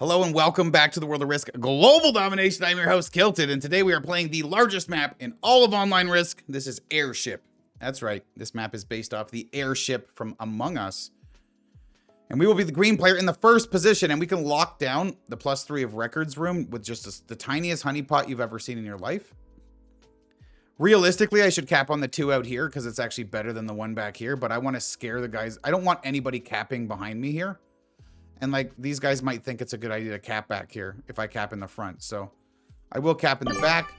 Hello and welcome back to the World of Risk Global Domination. I'm your host, Kylted, and today we are playing the largest map in all of online Risk. This is Airship. That's right, this map is based off the Airship from Among Us. And we will be the green player in the first position, and we can lock down the +3 of records room with just the tiniest honeypot you've ever seen in your life. Realistically, I should cap on the 2 out here because it's actually better than the 1 back here, but I want to scare the guys. I don't want anybody capping behind me here. And like these guys might think it's a good idea to cap back here if I cap in the front. So I will cap in the back.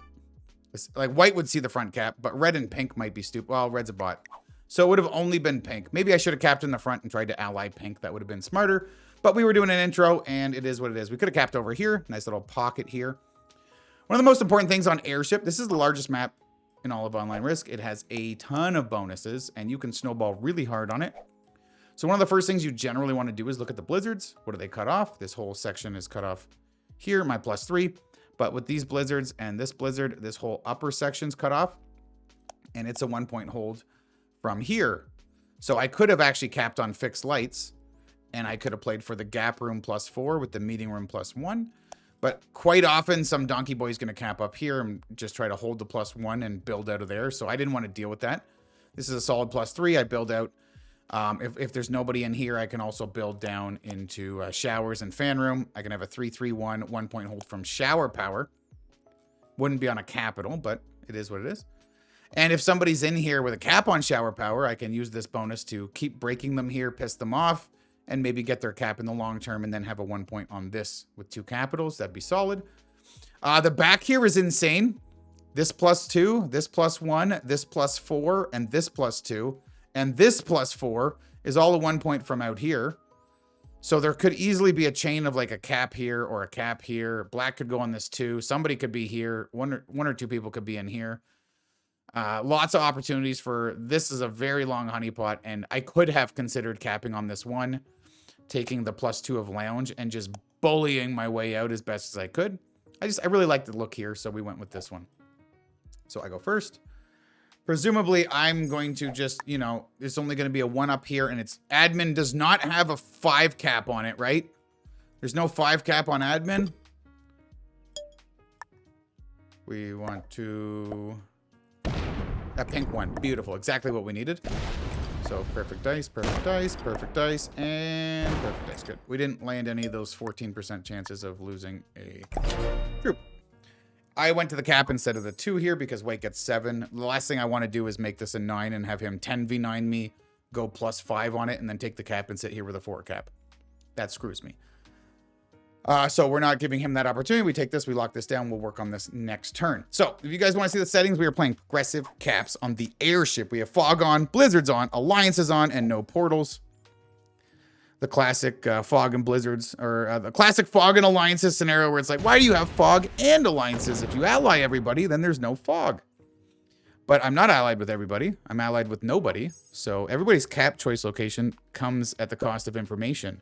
Like white would see the front cap, but red and pink might be stupid. Well, red's a bot. So it would have only been pink. Maybe I should have capped in the front and tried to ally pink. That would have been smarter. But we were doing an intro and it is what it is. We could have capped over here. Nice little pocket here. One of the most important things on Airship, this is the largest map in all of online Risk. It has a ton of bonuses and you can snowball really hard on it. So one of the first things you generally want to do is look at the blizzards. What do they cut off? This whole section is cut off here, my +3. But with these blizzards and this blizzard, this whole upper section's cut off. And it's a 1-point hold from here. So I could have actually capped on fixed lights. And I could have played for the gap room +4 with the meeting room +1. But quite often, some donkey boy is going to cap up here and just try to hold the +1 and build out of there. So I didn't want to deal with that. This is a solid +3. I build out. If there's nobody in here, I can also build down into showers and fan room. I can have a 3-3-1 1-point hold from shower power. Wouldn't be on a capital, but it is what it is. And if somebody's in here with a cap on shower power, I can use this bonus to keep breaking them here, piss them off, and maybe get their cap in the long term and then have a 1-point on this with 2 capitals. That'd be solid. The back here is insane. This +2, this +1, this +4, and this +2. And this +4 is all a 1-point from out here. So there could easily be a chain of like a cap here or a cap here. Black could go on this too. Somebody could be here. One or two people could be in here. Lots of opportunities for this is a very long honeypot. And I could have considered capping on this one, taking the +2 of lounge and just bullying my way out as best as I could. I really like the look here. So we went with this one. So I go first. Presumably, I'm going to just, you know, it's only going to be a 1 up here, and it's admin does not have a 5 cap on it, right? There's no 5 cap on admin. We want to... That pink one. Beautiful. Exactly what we needed. So, perfect dice, perfect dice, perfect dice, and perfect dice. Good. We didn't land any of those 14% chances of losing a group. I went to the cap instead of the 2 here because white gets 7. The last thing I want to do is make this a 9 and have him 10v9 me, go +5 on it, and then take the cap and sit here with a 4 cap. That screws me. So we're not giving him that opportunity. We take this, we lock this down, we'll work on this next turn. So if you guys want to see the settings, we are playing progressive caps on the Airship. We have fog on, blizzards on, alliances on, and no portals. The classic fog and blizzards, or the classic fog and alliances scenario where it's like, why do you have fog and alliances? If you ally everybody, then there's no fog. But I'm not allied with everybody. I'm allied with nobody. So everybody's cap choice location comes at the cost of information.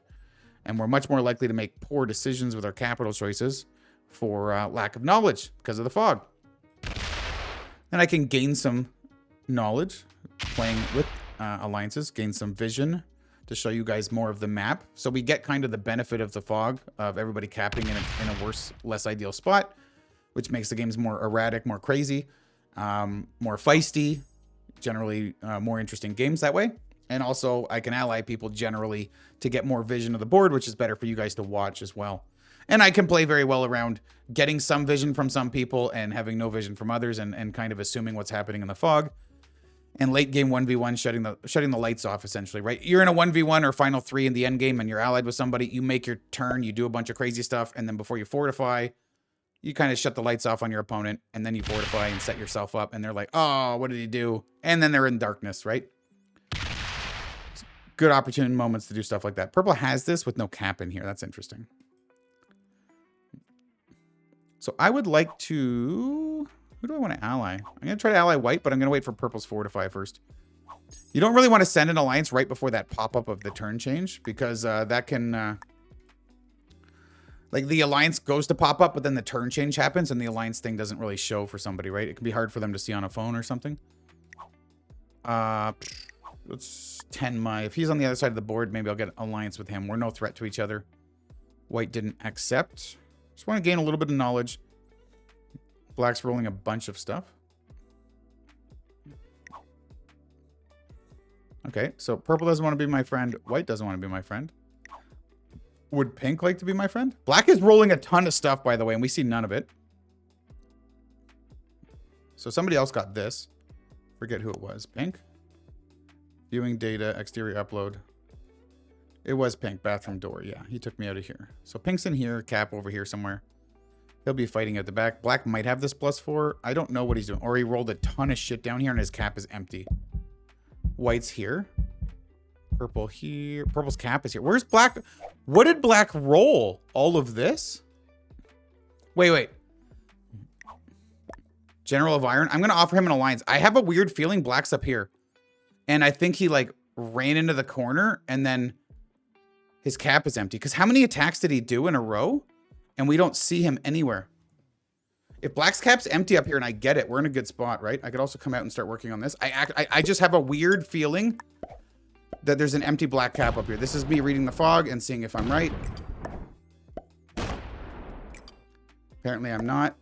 And we're much more likely to make poor decisions with our capital choices for lack of knowledge because of the fog. Then I can gain some knowledge playing with alliances, gain some vision to show you guys more of the map. So we get kind of the benefit of the fog of everybody capping in a worse, less ideal spot, which makes the games more erratic, more crazy, more feisty, generally more interesting games that way. And also I can ally people generally to get more vision of the board, which is better for you guys to watch as well. And I can play very well around getting some vision from some people and having no vision from others and kind of assuming what's happening in the fog. And late game 1v1, shutting the lights off, essentially, right? You're in a 1v1 or final 3 in the end game and you're allied with somebody. You make your turn, you do a bunch of crazy stuff, and then before you fortify, you kind of shut the lights off on your opponent, and then you fortify and set yourself up, and they're like, oh, what did he do? And then they're in darkness, right? Good opportune moments to do stuff like that. Purple has this with no cap in here. That's interesting. So I would like to... Who do I want to ally? I'm going to try to ally white, but I'm going to wait for purple's fortify first. You don't really want to send an alliance right before that pop-up of the turn change, because that can... like, the alliance goes to pop up, but then the turn change happens, and the alliance thing doesn't really show for somebody, right? It can be hard for them to see on a phone or something. Let's 10 my... If he's on the other side of the board, maybe I'll get alliance with him. We're no threat to each other. White didn't accept. Just want to gain a little bit of knowledge. Black's rolling a bunch of stuff. Okay, so purple doesn't want to be my friend. White doesn't want to be my friend. Would pink like to be my friend? Black is rolling a ton of stuff, by the way, and we see none of it. So somebody else got this. Forget who it was. Pink? Viewing data, exterior upload. It was pink, bathroom door. Yeah, he took me out of here. So pink's in here, cap over here somewhere. He'll be fighting at the back. Black might have this +4. I don't know what he's doing. Or he rolled a ton of shit down here and his cap is empty. White's here. Purple here. Purple's cap is here. Where's black? What did black roll? All of this? Wait. General of Iron. I'm going to offer him an alliance. I have a weird feeling black's up here. And I think he like ran into the corner and then his cap is empty. Because how many attacks did he do in a row? And we don't see him anywhere. If black's cap's empty up here, and I get it, we're in a good spot, right? I could also come out and start working on this. I just have a weird feeling that there's an empty black cap up here. This is me reading the fog and seeing if I'm right. Apparently I'm not.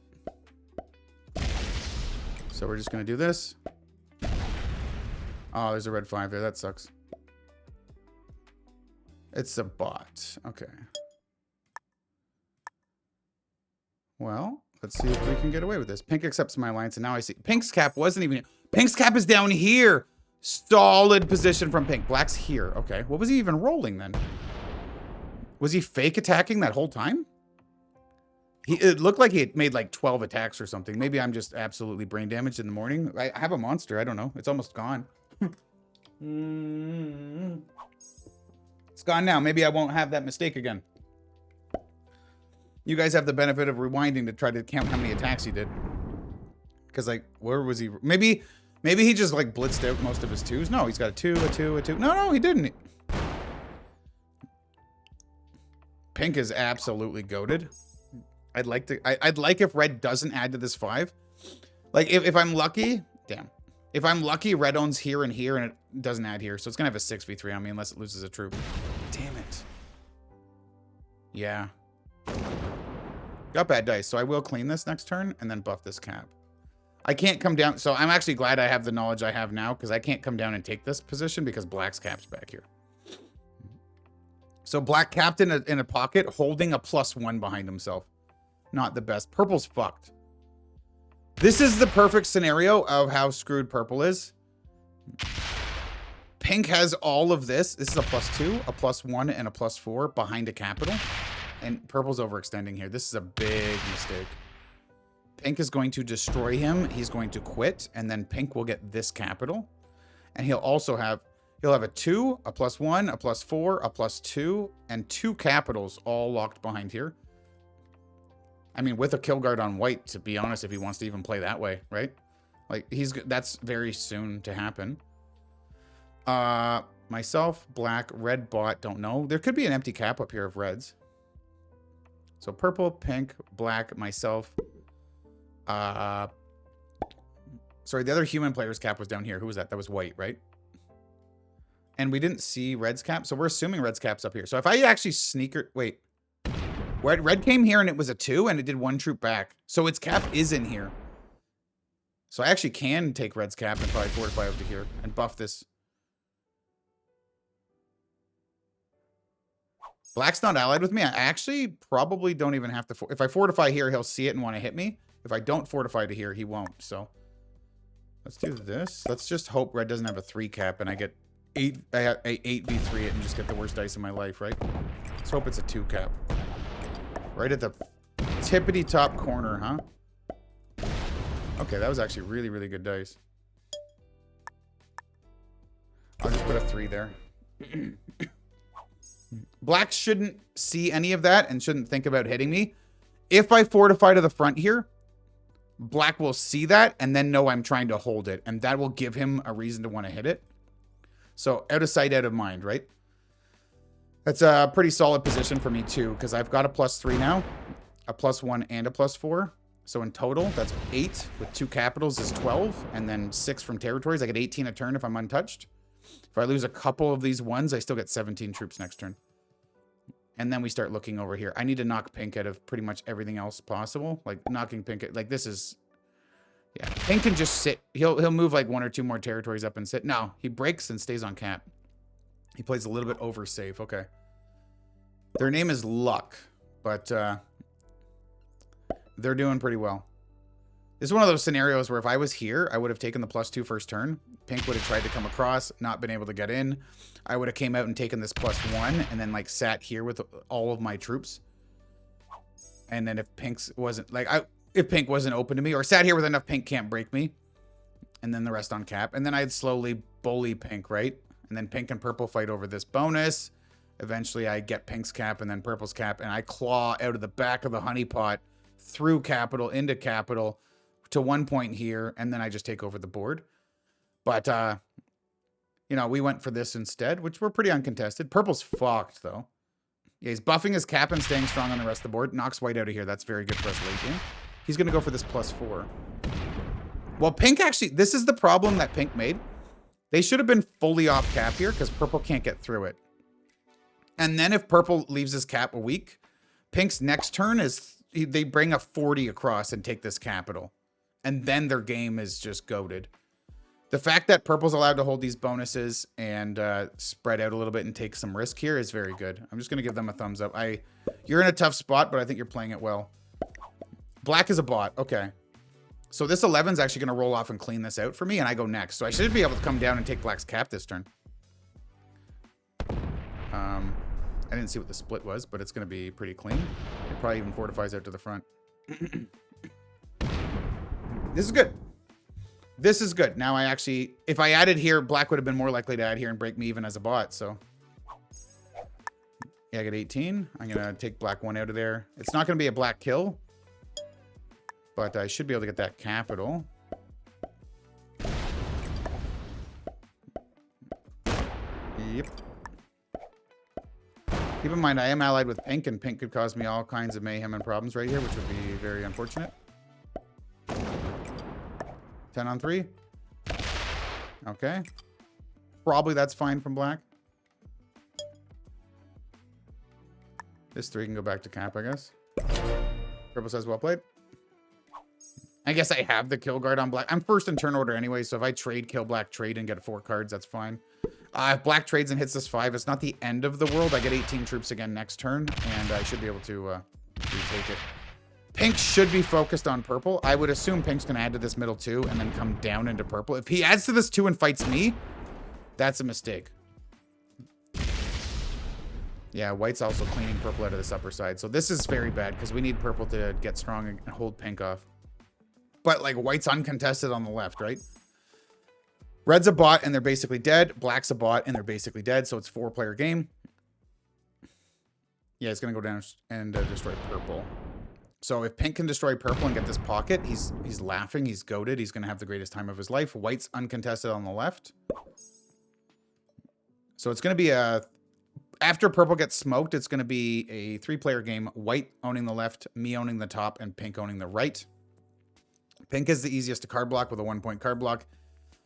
So we're just going to do this. Oh, there's a red 5 there. That sucks. It's a bot. Okay. Well, let's see if we can get away with this. Pink accepts my alliance, and now I see Pink's cap wasn't even... Pink's cap is down here. Solid position from Pink. Black's here. Okay. What was he even rolling then? Was he fake attacking that whole time? It looked like he had made like 12 attacks or something. Maybe I'm just absolutely brain damaged in the morning. I have a monster. I don't know. It's almost gone. It's gone now. Maybe I won't have that mistake again. You guys have the benefit of rewinding to try to count how many attacks he did. Because, like, where was he? Maybe he just, like, blitzed out most of his 2s. No, he's got a 2, a 2, a 2. No, he didn't. Pink is absolutely goated. I'd like if red doesn't add to this 5. Like, if I'm lucky... Damn. If I'm lucky, red owns here and here, and it doesn't add here. So it's going to have a 6v3 on me unless it loses a troop. Damn it. Yeah. Got bad dice, so I will clean this next turn and then buff this cap. I can't come down. So I'm actually glad I have the knowledge I have now because I can't come down and take this position because black's cap's back here. So black capped in a pocket holding a +1 behind himself. Not the best. Purple's fucked. This is the perfect scenario of how screwed purple is. Pink has all of this. This is a +2, a +1, and a +4 behind a capital. And purple's overextending here. This is a big mistake. Pink is going to destroy him. He's going to quit. And then pink will get this capital. And he'll also have... He'll have a 2, a +1, a +4, a +2, and 2 capitals all locked behind here. I mean, with a kill guard on white, to be honest, if he wants to even play that way, right? Like, that's very soon to happen. Myself, black, red bot, don't know. There could be an empty cap up here of reds. So purple, pink, black, myself. Sorry, the other human player's cap was down here. Who was that? That was white, right? And we didn't see red's cap, so we're assuming red's cap's up here. So if I actually sneaker... Wait. Red came here and it was a 2 and it did 1 troop back. So its cap is in here. So I actually can take red's cap and probably fortify up to here and buff this. Black's not allied with me. I actually probably don't even have to... If I fortify here, he'll see it and want to hit me. If I don't fortify to here, he won't. So let's do this. Let's just hope red doesn't have a 3 cap and I get 8v3 it and just get the worst dice in my life, right? Let's hope it's a 2 cap. Right at the tippity top corner, huh? Okay, that was actually really, really good dice. I'll just put a 3 there. Black shouldn't see any of that and shouldn't think about hitting me. If I fortify to the front here, black will see that and then know I'm trying to hold it. And that will give him a reason to want to hit it. So out of sight, out of mind, right? That's a pretty solid position for me too, because I've got a +3 now, a +1 and a +4. So in total, that's 8 with 2 capitals is 12, and then 6 from territories. I get 18 a turn if I'm untouched. If I lose a couple of these ones, I still get 17 troops next turn. And then we start looking over here. I need to knock pink out of pretty much everything else possible. Like knocking pink, like this is, yeah. Pink can just sit. He'll move like 1 or 2 more territories up and sit. No, he breaks and stays on cap. He plays a little bit over safe. Okay. Their name is Luck, but they're doing pretty well. This is one of those scenarios where if I was here, I would have taken the +2 first turn. Pink would have tried to come across, not been able to get in. I would have came out and taken this +1 and then like sat here with all of my troops. And then if Pink's wasn't like if Pink wasn't open to me, or sat here with enough Pink can't break me, and then the rest on cap, and then I'd slowly bully Pink, right? And then Pink and Purple fight over this bonus. Eventually I get Pink's cap and then Purple's cap, and I claw out of the back of the honeypot through capital into capital to 1 point here, and then I just take over the board. But you know, we went for this instead, which were pretty uncontested. Purple's fucked though. Yeah, he's buffing his cap and staying strong on the rest of the board. Knocks white out of here. That's very good for us late game. He's gonna go for this +4. Well, Pink actually, this is the problem that Pink made. They should have been fully off cap here because Purple can't get through it. And then if Purple leaves his cap a week, Pink's next turn is they bring a 40 across and take this capital. And then their game is just goated. The fact that Purple's allowed to hold these bonuses and spread out a little bit and take some risk here is very good. I'm just going to give them a thumbs up. You're in a tough spot, but I think you're playing it well. Black is a bot. Okay. So this 11's actually going to roll off and clean this out for me, and I go next. So I should be able to come down and take Black's cap this turn. I didn't see what the split was, but it's going to be pretty clean. It probably even fortifies out to the front. This is good. This is good. Now I actually, if I added here, Black would have been more likely to add here and break me even as a bot, so. Yeah, I get 18. I'm going to take Black 1 out of there. It's not going to be a Black kill, but I should be able to get that capital. Yep. Keep in mind, I am allied with Pink, and Pink could cause me all kinds of mayhem and problems right here, which would be very unfortunate. 10 on 3. Okay. Probably that's fine from Black. This 3 can go back to cap, I guess. Purple says well played. I guess I have the kill guard on Black. I'm first in turn order anyway, so if I trade, kill Black, trade, and get 4 cards, that's fine. If Black trades and hits this 5, it's not the end of the world. I get 18 troops again next turn, and I should be able to retake it. Pink should be focused on Purple. I would assume Pink's going to add to this middle 2 and then come down into Purple. If he adds to this 2 and fights me, that's a mistake. Yeah, White's also cleaning Purple out of this upper side. So this is very bad because we need Purple to get strong and hold Pink off. But, like, White's uncontested on the left, right? Red's a bot, and they're basically dead. Black's a bot, and they're basically dead. So it's a 4-player game. Yeah, it's going to go down and destroy Purple. So if Pink can destroy Purple and get this pocket, he's laughing. He's goated. He's going to have the greatest time of his life. White's uncontested on the left. So it's going to be a... After Purple gets smoked, it's going to be a 3-player game. White owning the left, me owning the top, and Pink owning the right. Pink is the easiest to card block with a 1-point card block.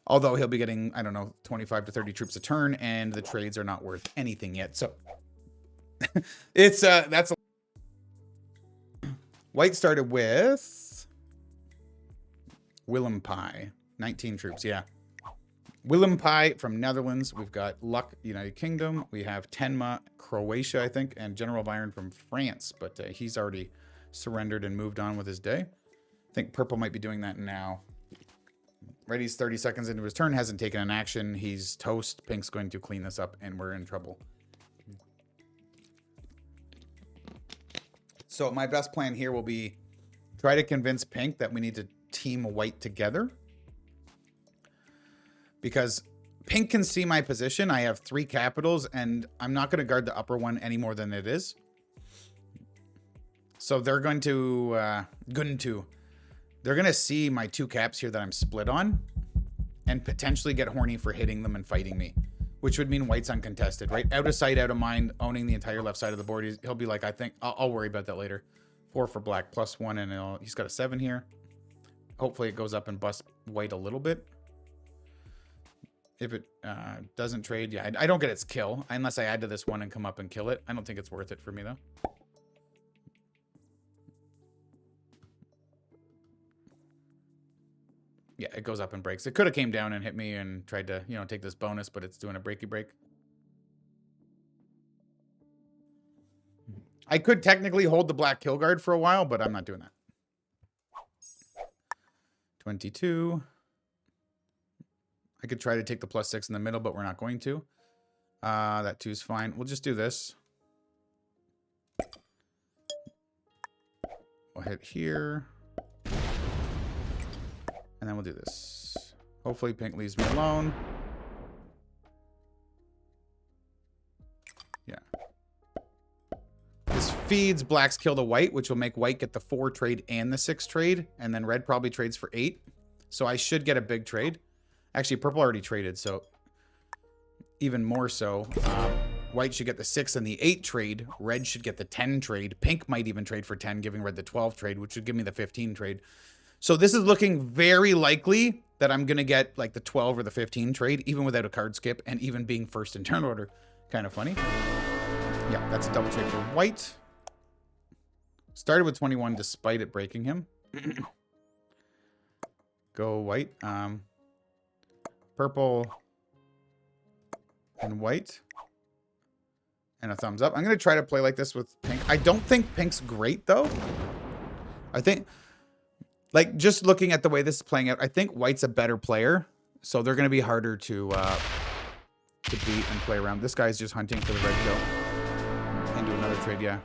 Although he'll be getting, I don't know, 25 to 30 troops a turn, and the trades are not worth anything yet. So it's that's a... White started with Willem Pie, 19 troops. Yeah, Willem Pie from Netherlands. We've got Luck, United Kingdom. We have Tenma, Croatia, I think, and General Byron from France. But he's already surrendered and moved on with his day. I think Purple might be doing that now. Ready's 30 seconds into his turn, hasn't taken an action. He's toast. Pink's going to clean this up, and we're in trouble. So my best plan here will be try to convince Pink that we need to team White together. Because Pink can see my position. I have 3 capitals, and I'm not going to guard the upper one any more than it is. So they're going to... They're going to see my 2 caps here that I'm split on and potentially get horny for hitting them and fighting me, which would mean White's uncontested, right? Out of sight, out of mind, owning the entire left side of the board. He'll be like, I think I'll worry about that later. 4 for Black, +1, and he's got a 7 here. Hopefully it goes up and busts White a little bit. If it doesn't trade, yeah, I don't get its kill unless I add to this one and come up and kill it. I don't think it's worth it for me, though. Yeah, it goes up and breaks. It could have came down and hit me and tried to, you know, take this bonus, but it's doing a breaky break. I could technically hold the black kill guard for a while, but I'm not doing that. 22. I could try to take the +6 in the middle, but we're not going to. That 2 is fine. We'll just do this. We'll hit here. And then we'll do this. Hopefully pink leaves me alone. Yeah. This feeds black's kill the white, which will make white get the 4 trade and the 6 trade. And then red probably trades for 8. So I should get a big trade. Actually, purple already traded, so even more so. White should get the 6 and the 8 trade. Red should get the 10 trade. Pink might even trade for 10, giving red the 12 trade, which would give me the 15 trade. So this is looking very likely that I'm going to get like the 12 or the 15 trade, even without a card skip and even being first in turn order. Kind of funny. Yeah, that's a double trade for white. Started with 21 despite it breaking him. Go white. Purple and white. And a thumbs up. I'm going to try to play like this with pink. I don't think pink's great, though. I think, like, just looking at the way this is playing out, I think white's a better player. So they're going to be harder to beat and play around. This guy's just hunting for the red kill. And do another trade, yeah.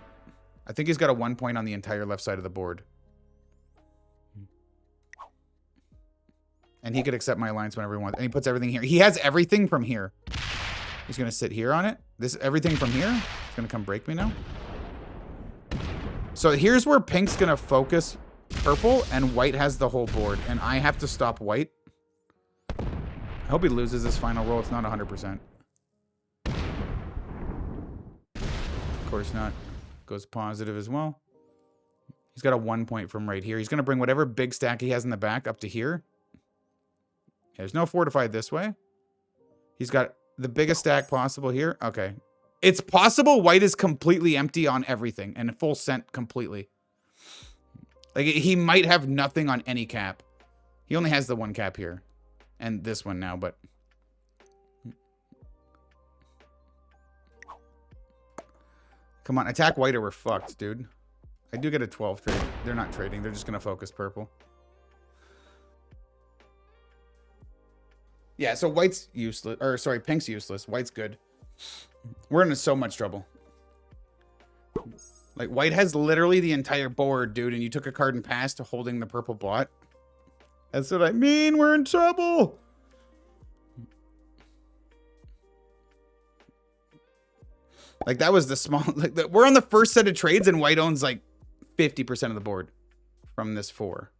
I think he's got a 1 point on the entire left side of the board. And he could accept my alliance whenever he wants. And he puts everything here. He has everything from here. He's going to sit here on it. This everything from here. He's going to come break me now. So here's where pink's going to focus purple and white has the whole board. And I have to stop white. I hope he loses this final roll. It's not 100%. Of course not. Goes positive as well. He's got a 1 point from right here. He's going to bring whatever big stack he has in the back up to here. There's no fortified this way. He's got the biggest stack possible here. Okay. It's possible white is completely empty on everything and full sent completely. Like, he might have nothing on any cap. He only has the 1 cap here. And this one now, but... Come on, attack white or we're fucked, dude. I do get a 12 trade. They're not trading. They're just going to focus purple. Yeah, so white's useless. Or, sorry, pink's useless. White's good. We're in so much trouble. Like, white has literally the entire board, dude, and you took a card and passed to holding the purple bot. That's what I mean. We're in trouble. Like, that was the small... Like, we're on the first set of trades, and white owns, like, 50% of the board from this 4.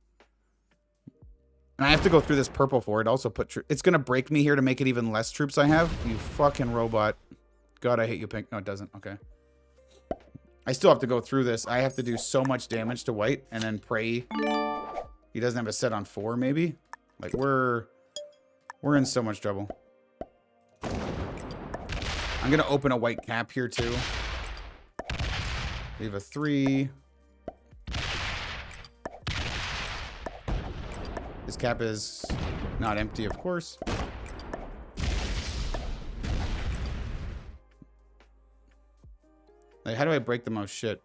And I have to go through this purple for it. Also put... It's going to break me here to make it even less troops I have. You fucking robot. God, I hate you, pink. No, it doesn't. Okay. I still have to go through this. I have to do so much damage to white and then pray he doesn't have a set on 4, maybe. Like, we're in so much trouble. I'm going to open a white cap here, too. Leave a 3. This cap is not empty, of course. Like, how do I break the most shit?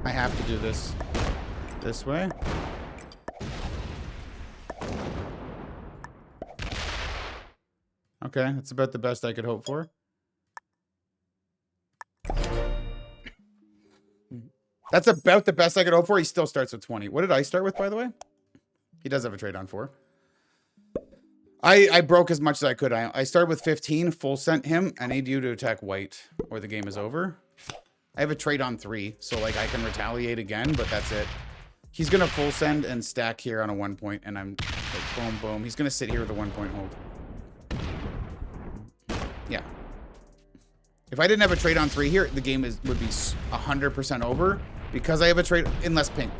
I have to do this way. Okay, that's about the best I could hope for. That's about the best I could hope for. He still starts with 20. What did I start with, by the way? He does have a trade on 4. I broke as much as I could. I started with 15, full sent him. I need you to attack white or the game is over. I have a trade on 3, so like I can retaliate again, but that's it. He's going to full send and stack here on a 1 point, and I'm like, boom, boom. He's going to sit here with a 1 point hold. Yeah. If I didn't have a trade on 3 here, the game would be 100% over because I have a trade, unless pink.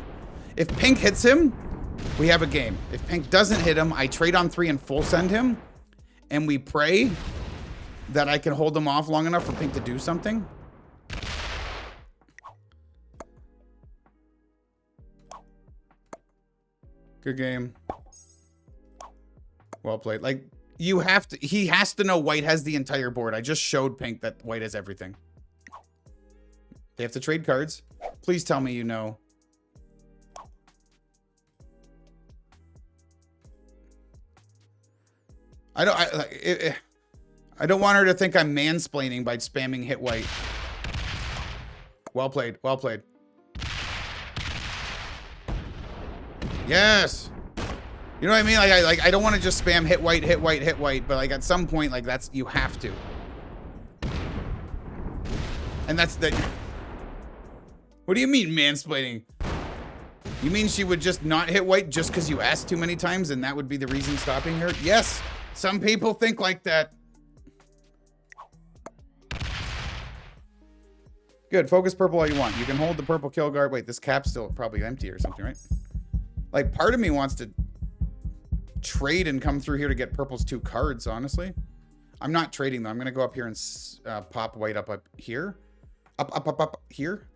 If pink hits him, we have a game. If pink doesn't hit him, I trade on 3 and full send him, and we pray that I can hold him off long enough for pink to do something. Good game. Well played. Like, you have to, he has to know white has the entire board. I just showed pink that white has everything. They have to trade cards. Please tell me you know. I don't want her to think I'm mansplaining by spamming hit white. Well played. Well played. Yes. You know what I mean? Like I don't want to just spam hit white, hit white, hit white, but like at some point, like that's, you have to. And that's the. What do you mean mansplaining? You mean she would just not hit white just because you asked too many times and that would be the reason stopping her? Yes. Some people think like that. Good. Focus purple all you want. You can hold the purple kill guard. Wait, this cap's still probably empty or something, right? Like, part of me wants to trade and come through here to get purple's 2 cards, honestly. I'm not trading, though. I'm going to go up here and pop white up here. Up here.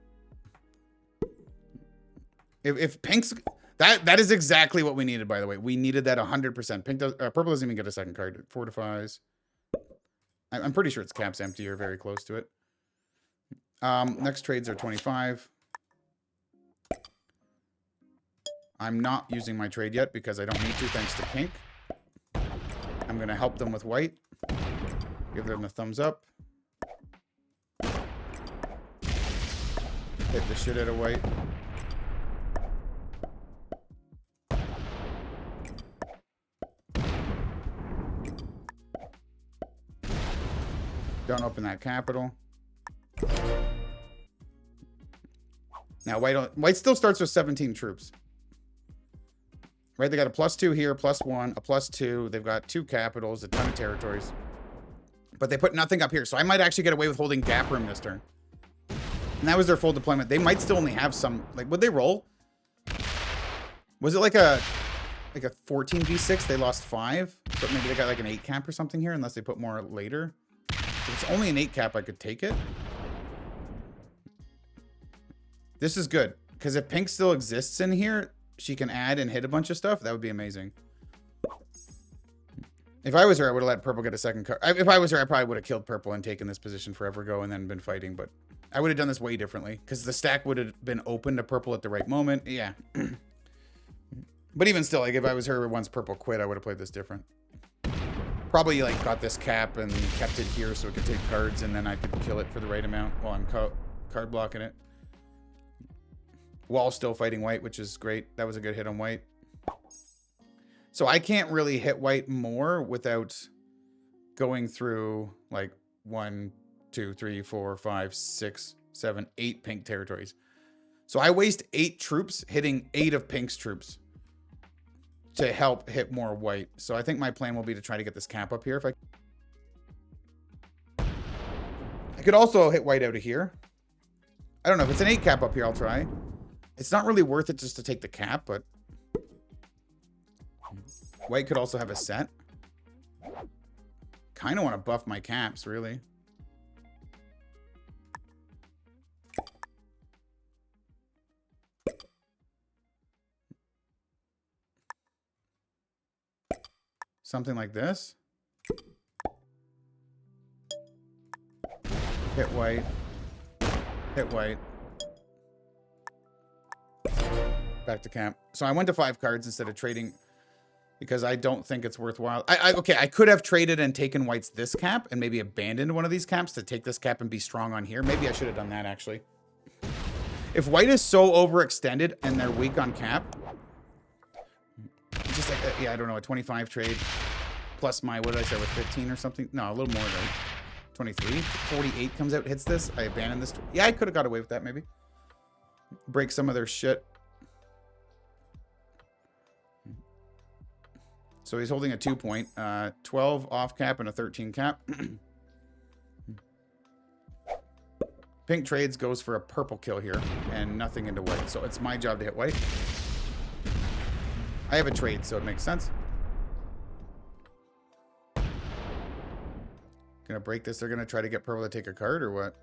If pink's... That is exactly what we needed, by the way. We needed that 100%. Pink does, purple doesn't even get a second card. It fortifies. I'm pretty sure its cap's empty or very close to it. Next trades are 25. I'm not using my trade yet because I don't need to, thanks to pink. I'm going to help them with white. Give them a thumbs up. Hit the shit out of white. Don't open that capital. Now, white still starts with 17 troops. Right, they got a +2 here, +1, a +2. They've got 2 capitals, a ton of territories. But they put nothing up here, so I might actually get away with holding gap room this turn. And that was their full deployment. They might still only have some, like, would they roll? Was it like a 14v6? They lost 5? So maybe they got like an 8 cap or something here, unless they put more later. If it's only an 8 cap, I could take it. This is good, because if pink still exists in here, she can add and hit a bunch of stuff. That would be amazing. If I was her, I would have let purple get a second card. If I was her, I probably would have killed purple and taken this position forever ago and then been fighting. But I would have done this way differently because the stack would have been open to purple at the right moment. Yeah. But even still, like if I was her once purple quit, I would have played this different. Probably like got this cap and kept it here so it could take cards and then I could kill it for the right amount while I'm card blocking it. While still fighting white, which is great. That was a good hit on white. So I can't really hit white more without going through like 1, 2, 3, 4, 5, 6, 7, 8 pink territories. So I waste 8 troops hitting 8 of pink's troops to help hit more white. So I think my plan will be to try to get this cap up here. If I could also hit white out of here. I don't know if it's an 8 cap up here. I'll try. It's not really worth it just to take the cap, but white could also have a set. Kind of want to buff my caps, really. Something like this. Hit white. Hit white. Back to camp. So I went to 5 cards instead of trading because I don't think it's worthwhile. Okay, I could have traded and taken white's this cap and maybe abandoned one of these caps to take this cap and be strong on here. Maybe I should have done that, actually. If white is so overextended and they're weak on cap, just like, yeah, I don't know, a 25 trade plus my, what did I say, with 15 or something? No, a little more, right? 23? 48 comes out, hits this. I abandon this. Yeah, I could have got away with that, maybe. Break some of their shit. So he's holding a 2-point, 12 off cap and a 13 cap. pink trades goes for a purple kill here and nothing into white. So it's my job to hit white. I have a trade, so it makes sense. Gonna break this. They're gonna try to get purple to take a card or what?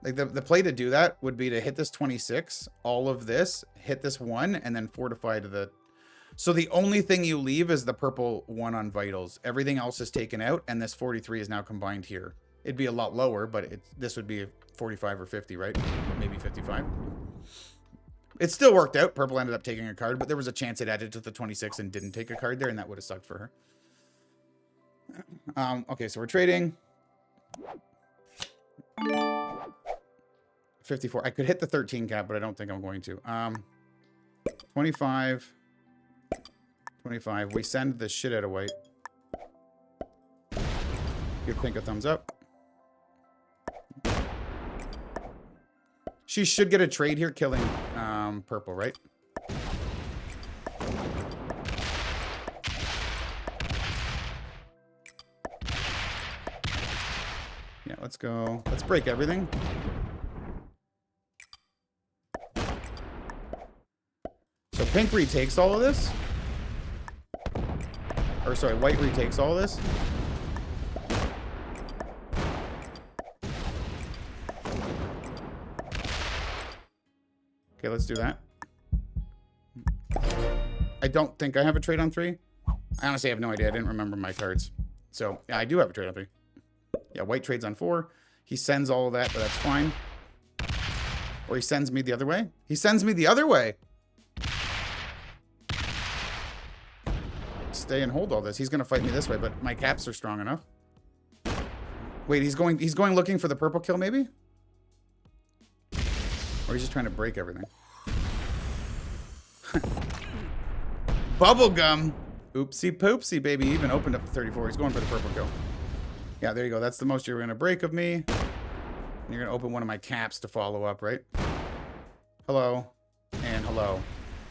Like the play to do that would be to hit this 26, all of this, hit this 1, and then fortify to the... So the only thing you leave is the purple 1 on vitals. Everything else is taken out, and this 43 is now combined here. It'd be a lot lower, but this would be 45 or 50, right? Maybe 55. It still worked out. Purple ended up taking a card, but there was a chance it added to the 26 and didn't take a card there, and that would have sucked for her. Okay, so we're trading. 54. I could hit the 13 cap, but I don't think I'm going to. 25. 25. We send the shit out of white. Give pink a thumbs up. She should get a trade here, killing purple, right? Yeah, let's go. Let's break everything. So pink retakes all of this. Or sorry, white retakes all of this. Okay, let's do that. I don't think I have a trade on 3. I honestly have no idea. I didn't remember my cards. So, yeah, I do have a trade on 3. Yeah, white trades on 4. He sends all of that, but that's fine. Or he sends me the other way. He sends me the other way. Stay and hold all this. He's going to fight me this way, but my caps are strong enough. Wait, he's going looking for the purple kill, maybe? Or he's just trying to break everything. Bubblegum. Oopsie poopsie, baby. He even opened up the 34. He's going for the purple kill. Yeah, there you go. That's the most you're going to break of me. And you're going to open one of my caps to follow up, right? Hello. And hello.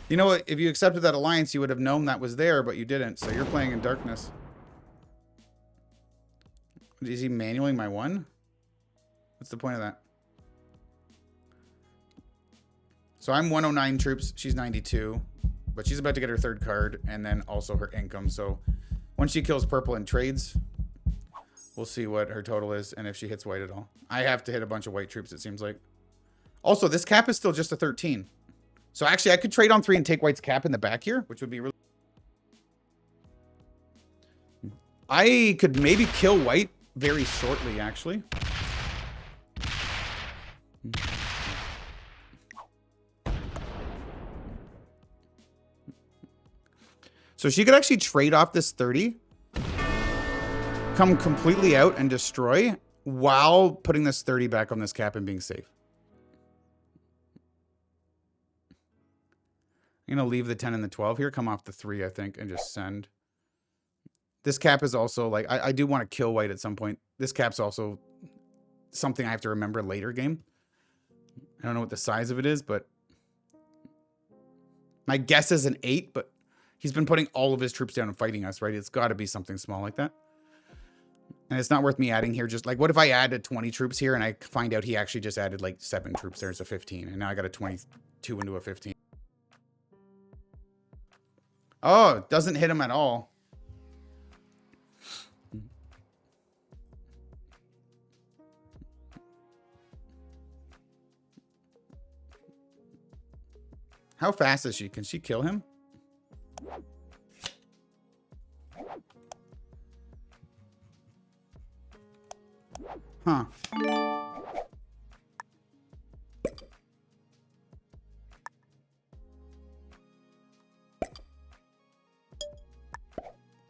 You know what? If you accepted that alliance, you would have known that was there, but you didn't. So you're playing in darkness. Is he manualing my 1? What's the point of that? So I'm 109 troops. She's 92. But she's about to get her 3rd card. And then also her income. So once she kills purple and trades, we'll see what her total is. And if she hits white at all. I have to hit a bunch of white troops, it seems like. Also, this cap is still just a 13. So actually, I could trade on 3 and take white's cap in the back here, which would be really... I could maybe kill white very shortly, actually. So she could actually trade off this 30, come completely out and destroy while putting this 30 back on this cap and being safe. I'm going to leave the 10 and the 12 here, come off the 3, I think, and just send. This cap is also, like, I do want to kill white at some point. This cap's also something I have to remember later game. I don't know what the size of it is, but my guess is an 8, but he's been putting all of his troops down and fighting us, right? It's got to be something small like that. And it's not worth me adding here. Just like, what if I added 20 troops here and I find out he actually just added like 7 troops? There's a 15, and now I got a 22 into a 15. Oh, it doesn't hit him at all. How fast is she? Can she kill him? Huh.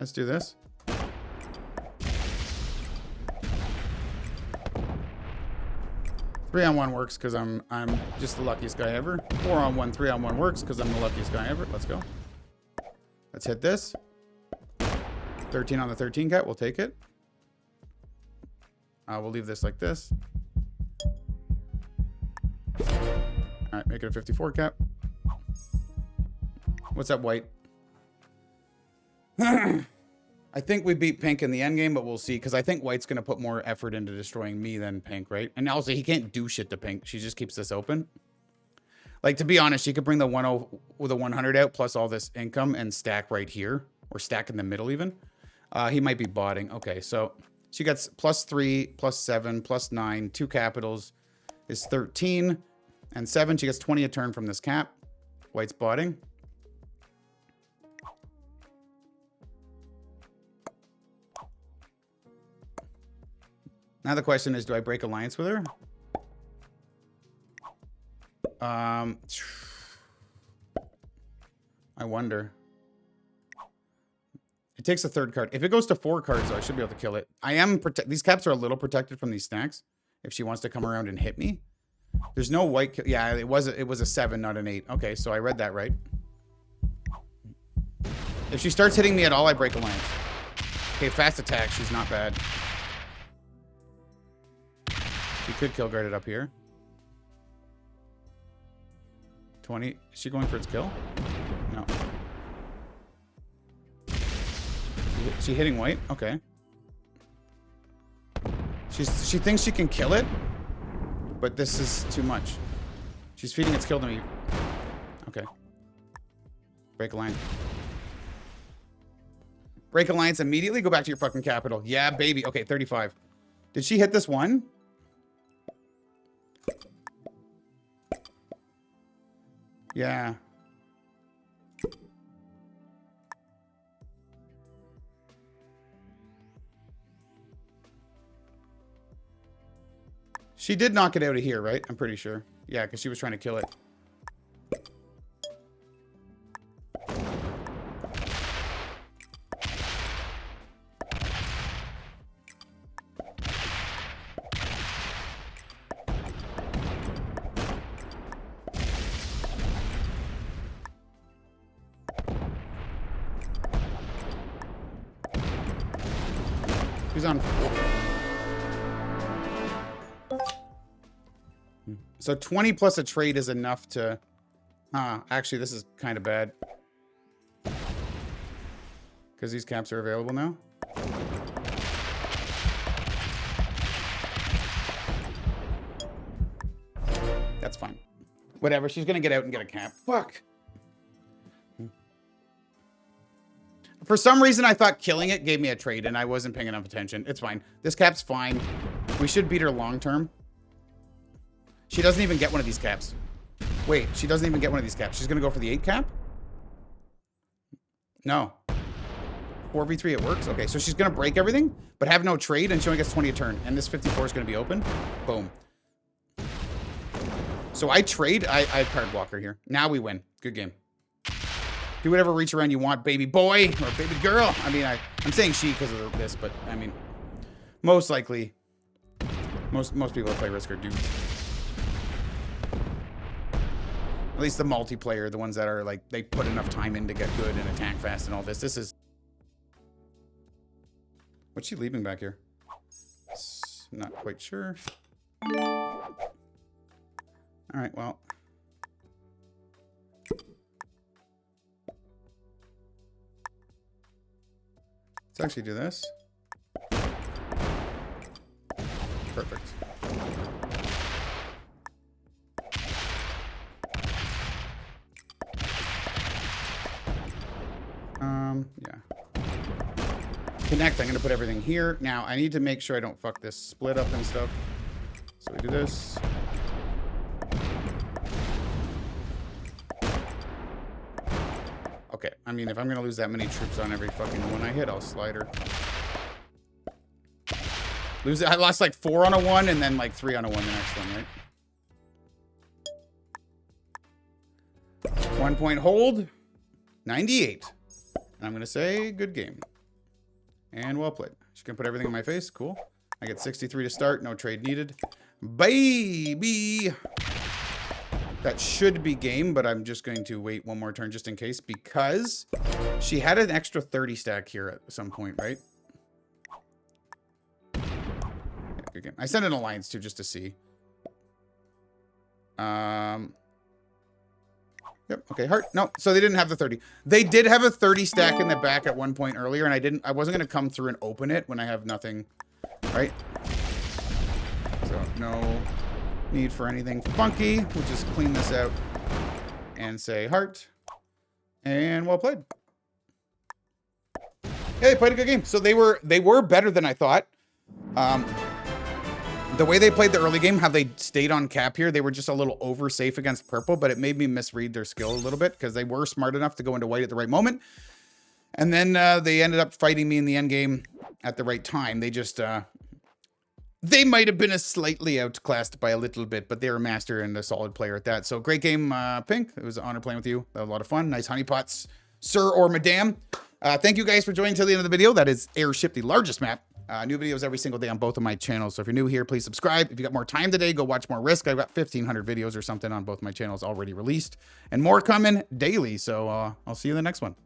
Let's do this. Three on one works because I'm just the luckiest guy ever. 4 on 1, 3 on 1 works because I'm the luckiest guy ever. Let's go. Let's hit this. 13 on the 13 cat. We'll take it. We'll leave this like this. All right, make it a 54 cap. What's up, white? I I think we beat pink in the end game, but we'll see. Because I think white's going to put more effort into destroying me than pink, right? And also, he can't do shit to pink. She just keeps this open. Like, to be honest, she could bring the 100 out plus all this income and stack right here. Or stack in the middle even. He might be botting. Okay, so she gets +3, +7, +9, 2 capitals is 13. And 7, she gets 20 a turn from this cap. White's botting. Now the question is, do I break alliance with her? I wonder. It takes a third card. If it goes to 4 cards, though, I should be able to kill it. I am these caps are a little protected from these stacks. If she wants to come around and hit me, there's no white. Yeah, it was a 7, not an 8. Okay, so I read that right. If she starts hitting me at all, I break alliance. Okay, fast attack. She's not bad. She could kill guard it up here. 20. Is she going for its kill? No. She hitting white? Okay. She thinks she can kill it, but this is too much. She's feeding its kill to me. Okay. Break alliance. Break alliance immediately. Go back to your fucking capital. Yeah, baby. Okay, 35. Did she hit this one? Yeah. She did knock it out of here, right? I'm pretty sure. Yeah, because she was trying to kill it. She's on. So 20 plus a trade is enough to... actually, this is kind of bad. Because these caps are available now. That's fine. Whatever, she's going to get out and get a cap. Fuck. For some reason, I thought killing it gave me a trade, and I wasn't paying enough attention. It's fine. This cap's fine. We should beat her long term. She doesn't even get one of these caps. Wait, she doesn't even get one of these caps. She's going to go for the 8 cap? No. 4v3, it works? Okay, so she's going to break everything, but have no trade, and she only gets 20 a turn. And this 54 is going to be open. Boom. So I trade. I card blocker here. Now we win. Good game. Do whatever reach around you want, baby boy or baby girl. I mean, I'm saying she because of this, but I mean, most likely, most people that play Risk are dudes. At least the multiplayer, the ones that are like, they put enough time in to get good and attack fast and all this. This is... What's she leaving back here? Not quite sure. All right, well. Let's actually do this. Perfect. Yeah. Connect, I'm gonna put everything here. Now, I need to make sure I don't fuck this split up and stuff. So we do this. Okay, I mean, if I'm gonna lose that many troops on every fucking one I hit, I'll slide her. Lose it. I lost like 4 on a 1 and then like 3 on a 1 the next one, right? 1 point hold. 98. And I'm gonna say good game. And well played. She can put everything in my face. Cool. I get 63 to start. No trade needed. Baby! That should be game, but I'm just going to wait one more turn just in case because she had an extra 30 stack here at some point, right? Yeah, good game. I sent an alliance too just to see. Yep. Okay. Heart. No. So they didn't have the 30. They did have a 30 stack in the back at one point earlier, and I wasn't gonna come through and open it when I have nothing. Right. So no need for anything funky. We'll just clean this out and say heart. And well played. Yeah, they played a good game. So they were better than I thought. The way they played the early game, how they stayed on cap here, they were just a little over safe against purple, but it made me misread their skill a little bit because they were smart enough to go into white at the right moment. And then they ended up fighting me in the end game at the right time. They just, they might have been a slightly outclassed by a little bit, but they were a master and a solid player at that. So great game, Pink. It was an honor playing with you. That was a lot of fun. Nice honeypots, sir or madame. Thank you guys for joining till the end of the video. That is Airship, the largest map. New videos every single day on both of my channels. So if you're new here, please subscribe. If you got more time today, go watch more Risk. I've got 1,500 videos or something on both my channels already released and more coming daily. So I'll see you in the next one.